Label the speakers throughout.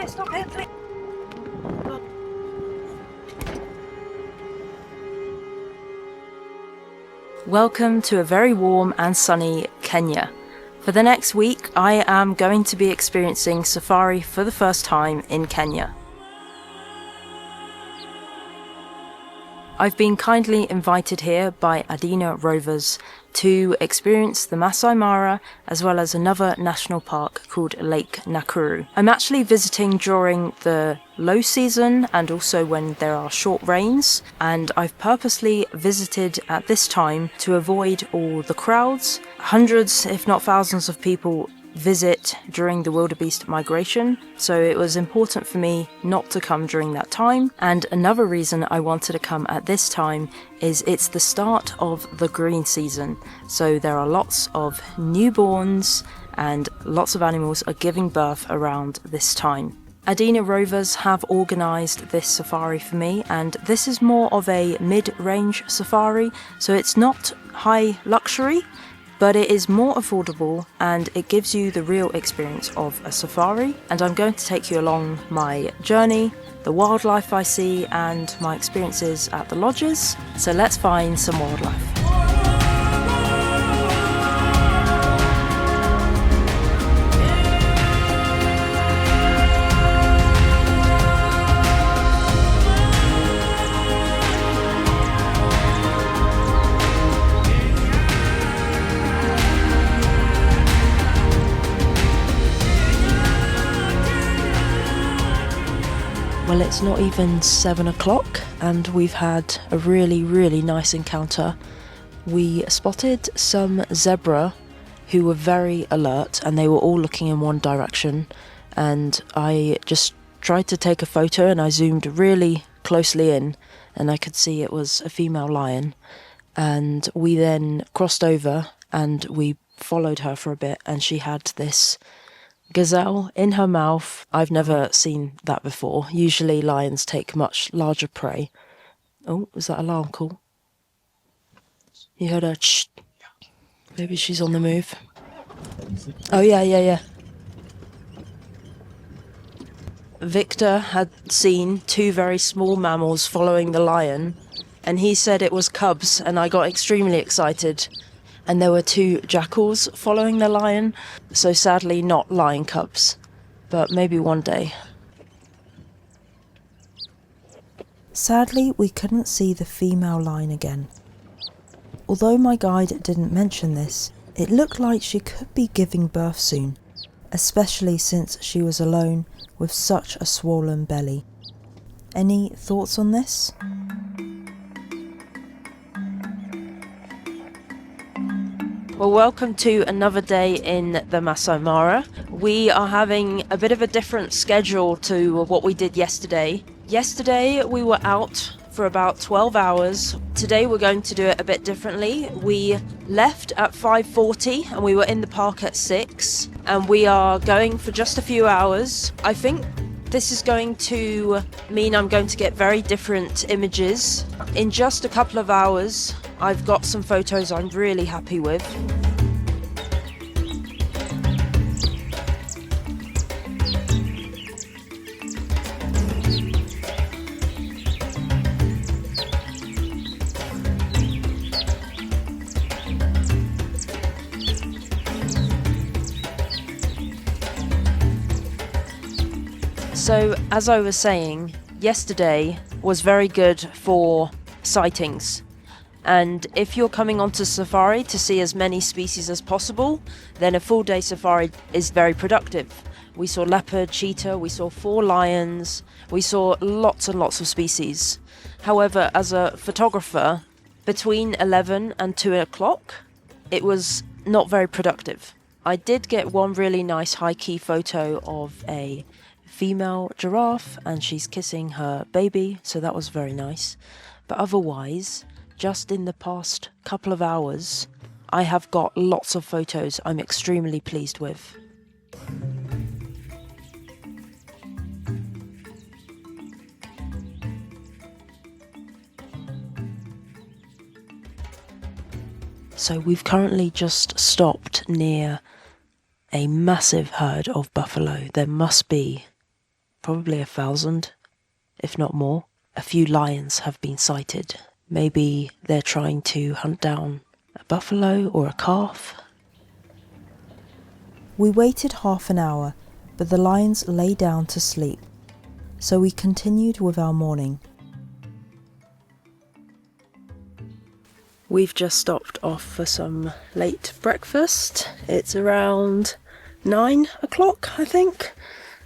Speaker 1: stop here, please. Welcome to a very warm and sunny Kenya. For the next week, I am going to be experiencing safari for the first time in Kenya. I've been kindly invited here by Adina Rovers to experience the Masai Mara as well as another national park called Lake Nakuru. I'm actually visiting during the low season and also when there are short rains, and I've purposely visited at this time to avoid all the crowds. Hundreds, if not thousands of people visit during the wildebeest migration, so it was important for me not to come during that time. And another reason I wanted to come at this time is it's the start of the green season, so there are lots of newborns and lots of animals are giving birth around this time. Adina Rovers have organised this safari for me, and this is more of a mid-range safari, so it's not high luxury, but it is more affordable and it gives you the real experience of a safari. And I'm going to take you along my journey, the wildlife I see and my experiences at the lodges. So let's find some wildlife. Well, it's not even 7 o'clock and we've had a really nice encounter. We spotted some zebra who were very alert and they were all looking in one direction, and I just tried to take a photo and I zoomed really closely in and I could see it was a female lion, and we then crossed over and we followed her for a bit and she had this gazelle in her mouth. I've never seen that before. Usually lions take much larger prey. Oh, was that alarm call? You heard her shh. Maybe she's on the move. Oh yeah. Victor had seen two very small mammals following the lion and he said it was cubs, and I got extremely excited. And there were two jackals following the lion, so sadly not lion cubs, but maybe one day. Sadly, we couldn't see the female lion again. Although my guide didn't mention this, it looked like she could be giving birth soon, especially since she was alone with such a swollen belly. Any thoughts on this? Well, welcome to another day in the Masai Mara. We are having a bit of a different schedule to what we did yesterday. Yesterday we were out for about 12 hours. Today we're going to do it a bit differently. We left at 5:40 and we were in the park at 6, and we are going for just a few hours. I think this is going to mean I'm going to get very different images. In just a couple of hours, I've got some photos I'm really happy with. So, as I was saying, yesterday was very good for sightings. And if you're coming onto safari to see as many species as possible, then a full day safari is very productive. We saw leopard, cheetah, we saw 4 lions, we saw lots and lots of species. However, as a photographer, between 11 and 2 o'clock, it was not very productive. I did get one really nice high-key photo of a female giraffe and she's kissing her baby, so that was very nice. But otherwise, just in the past couple of hours, I have got lots of photos I'm extremely pleased with. So we've currently just stopped near a massive herd of buffalo. There must be probably 1,000, if not more. A few lions have been sighted. Maybe they're trying to hunt down a buffalo or a calf. We waited half an hour, but the lions lay down to sleep, so we continued with our morning. We've just stopped off for some late breakfast. It's around 9 o'clock, I think,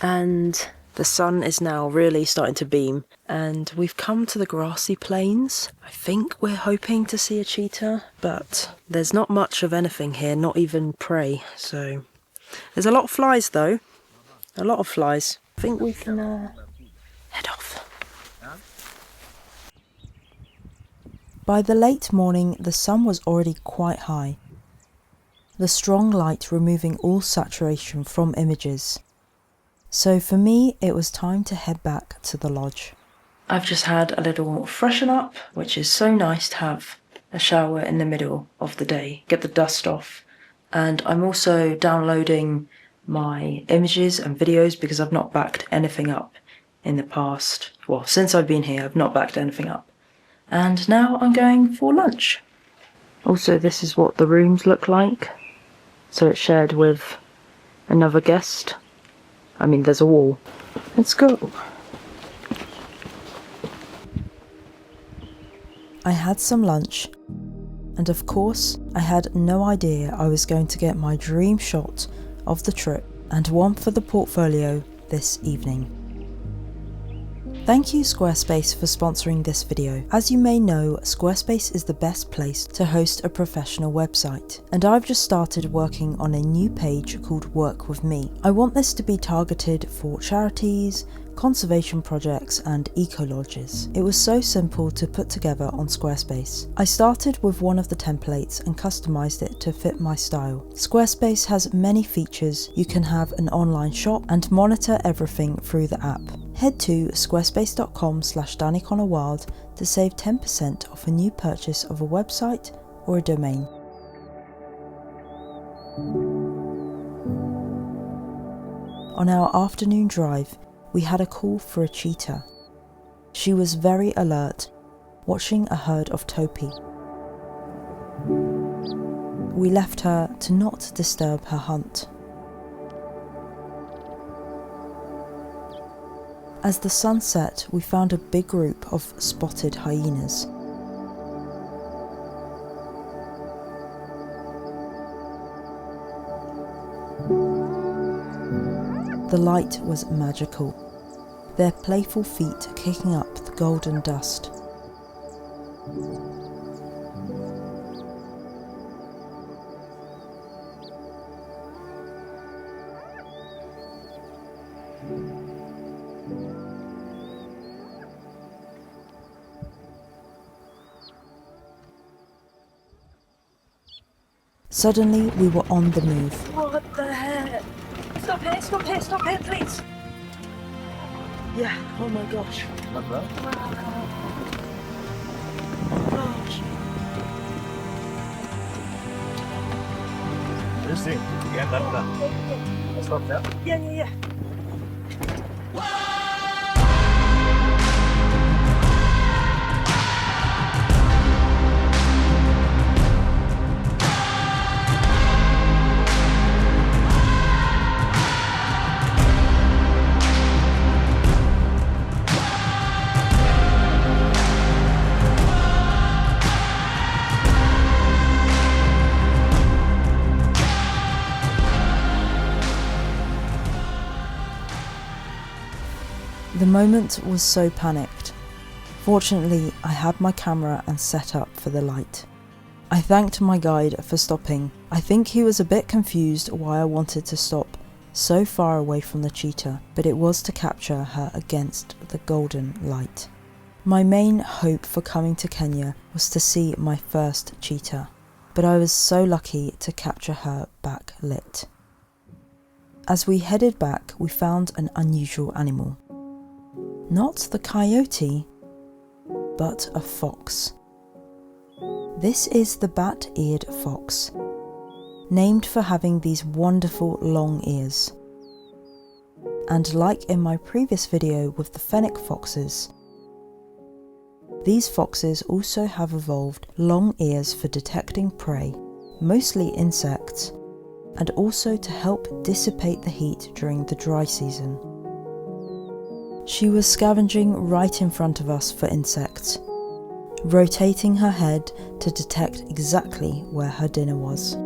Speaker 1: and the sun is now really starting to beam, and we've come to the grassy plains. I think we're hoping to see a cheetah, but there's not much of anything here, not even prey, so... There's a lot of flies though, a lot of flies. I think we can head off. By the late morning, the sun was already quite high, the strong light removing all saturation from images. So for me, it was time to head back to the lodge. I've just had a little freshen up, which is so nice to have a shower in the middle of the day, get the dust off. And I'm also downloading my images and videos because I've not backed anything up in the past. Well, since I've been here, I've not backed anything up. And now I'm going for lunch. Also, this is what the rooms look like. So it's shared with another guest. I mean, there's a wall. Let's go. I had some lunch, and of course, I had no idea I was going to get my dream shot of the trip and one for the portfolio this evening. Thank you Squarespace for sponsoring this video. As you may know, Squarespace is the best place to host a professional website, and I've just started working on a new page called Work With Me. I want this to be targeted for charities, conservation projects and eco-lodges. It was so simple to put together on Squarespace. I started with one of the templates and customized it to fit my style. Squarespace has many features. You can have an online shop and monitor everything through the app. Head to squarespace.com/daniconnorwild to save 10% off a new purchase of a website or a domain. On our afternoon drive, we had a call for a cheetah. She was very alert, watching a herd of topi. We left her to not disturb her hunt. As the sun set, we found a big group of spotted hyenas. The light was magical, their playful feet kicking up the golden dust. Suddenly, we were on the move. What the heck? Stop here, please! Yeah, oh my gosh.
Speaker 2: Not bad.
Speaker 1: Oh gosh.
Speaker 2: Just see. Yeah, that's done. Stop there.
Speaker 1: Yeah. The moment was so panicked. Fortunately, I had my camera and set up for the light. I thanked my guide for stopping. I think he was a bit confused why I wanted to stop so far away from the cheetah, but it was to capture her against the golden light. My main hope for coming to Kenya was to see my first cheetah, but I was so lucky to capture her backlit. As we headed back, we found an unusual animal. Not the coyote, but a fox. This is the bat-eared fox, named for having these wonderful long ears. And like in my previous video with the fennec foxes, these foxes also have evolved long ears for detecting prey, mostly insects, and also to help dissipate the heat during the dry season. She was scavenging right in front of us for insects, rotating her head to detect exactly where her dinner was.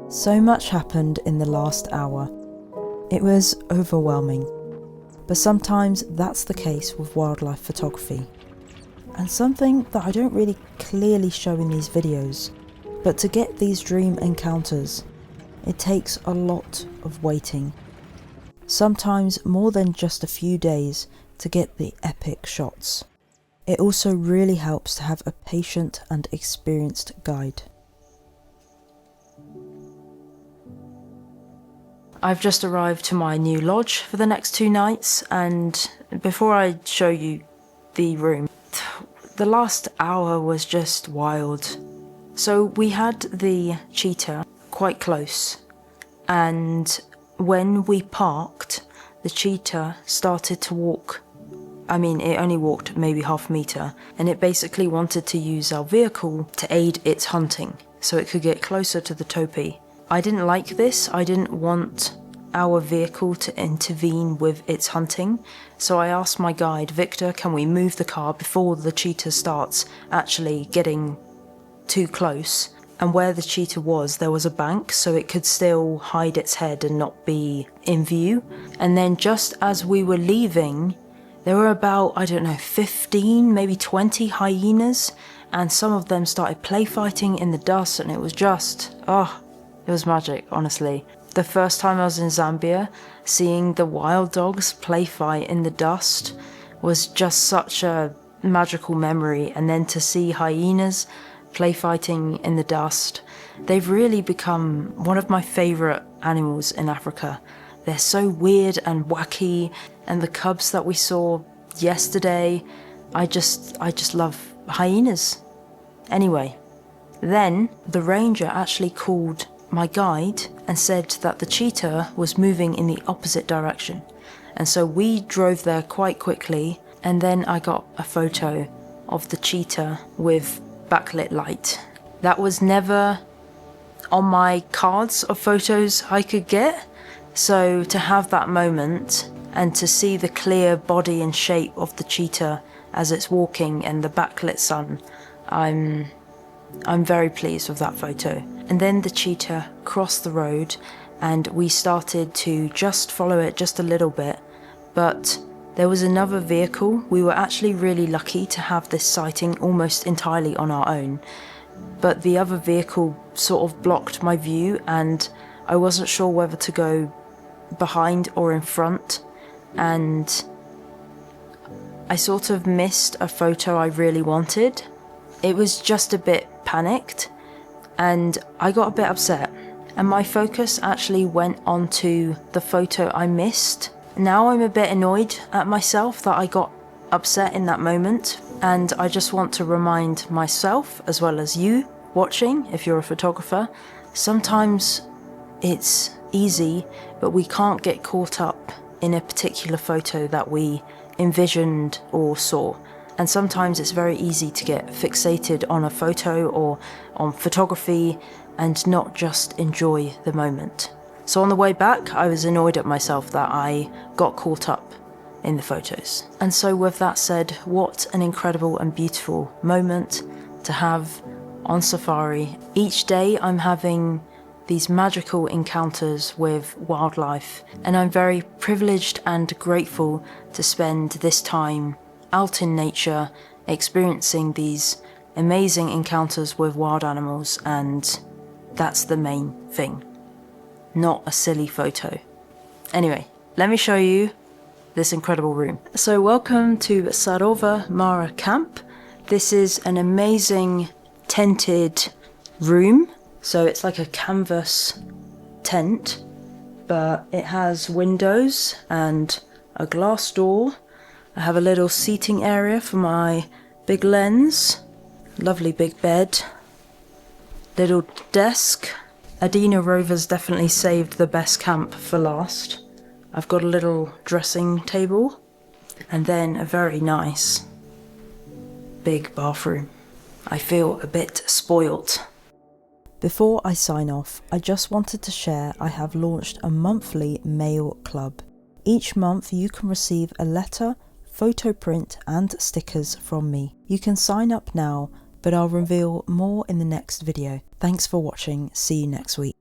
Speaker 1: So much happened in the last hour. It was overwhelming, but sometimes that's the case with wildlife photography. And something that I don't really clearly show in these videos, but to get these dream encounters, it takes a lot of waiting. Sometimes more than just a few days to get the epic shots. It also really helps to have a patient and experienced guide. I've just arrived to my new lodge for the next 2 nights, and before I show you the room, the last hour was just wild. So we had the cheetah quite close, and when we parked, the cheetah started to walk. I mean, it only walked maybe half a meter, and it basically wanted to use our vehicle to aid its hunting, so it could get closer to the topee. I didn't like this. I didn't want our vehicle to intervene with its hunting, so I asked my guide, Victor, can we move the car before the cheetah starts actually getting too close? And where the cheetah was, there was a bank, so it could still hide its head and not be in view. And then just as we were leaving, there were about, 15, maybe 20 hyenas, and some of them started play fighting in the dust, and it was just, it was magic, honestly. The first time I was in Zambia, seeing the wild dogs play fight in the dust was just such a magical memory. And then to see hyenas play fighting in the dust, they've really become one of my favourite animals in Africa. They're so weird and wacky, and the cubs that we saw yesterday, I just love hyenas. Anyway, then the ranger actually called my guide and said that the cheetah was moving in the opposite direction, and so we drove there quite quickly, and then I got a photo of the cheetah with backlit light. That was never on my cards of photos I could get, so to have that moment and to see the clear body and shape of the cheetah as it's walking and the backlit sun, I'm very pleased with that photo. And then the cheetah crossed the road and we started to just follow it just a little bit, but there was another vehicle. We were actually really lucky to have this sighting almost entirely on our own, but the other vehicle sort of blocked my view and I wasn't sure whether to go behind or in front, and I sort of missed a photo I really wanted. It was just a bit panicked and I got a bit upset, and my focus actually went on to the photo I missed. Now I'm a bit annoyed at myself that I got upset in that moment, and I just want to remind myself, as well as you watching if you're a photographer, sometimes it's easy, but we can't get caught up in a particular photo that we envisioned or saw. And sometimes it's very easy to get fixated on a photo or on photography and not just enjoy the moment. So on the way back, I was annoyed at myself that I got caught up in the photos. And so with that said, what an incredible and beautiful moment to have on safari. Each day I'm having these magical encounters with wildlife, and I'm very privileged and grateful to spend this time out in nature, experiencing these amazing encounters with wild animals, and that's the main thing, not a silly photo. Anyway, let me show you this incredible room. So welcome to Sarova Mara Camp. This is an amazing tented room. So it's like a canvas tent, but it has windows and a glass door. I have a little seating area for my big lens, lovely big bed, little desk. Adina Rovers definitely saved the best camp for last. I've got a little dressing table and then a very nice big bathroom. I feel a bit spoilt. Before I sign off, I just wanted to share I have launched a monthly mail club. Each month you can receive a letter, photo print and stickers from me. You can sign up now, but I'll reveal more in the next video. Thanks for watching. See you next week.